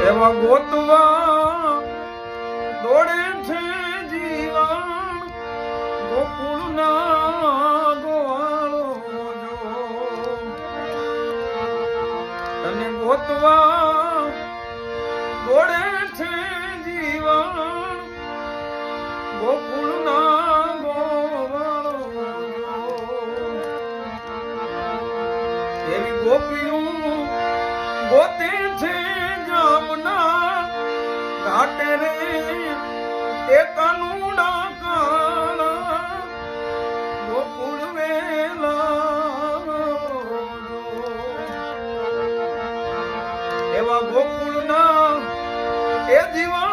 એવા ગોતવા દોડે છે જીવન ગોકુળના ગોવાળો જો તને ગોતવા દોડે છે જીવન ગોકુળના ગોવાળો જો એવી ગોપીઓ ગોતે છે જામના ઘાટે રે એ કાનુડા કાળા ગોકુળ વેલા એવા ગોકુળના એ જીવા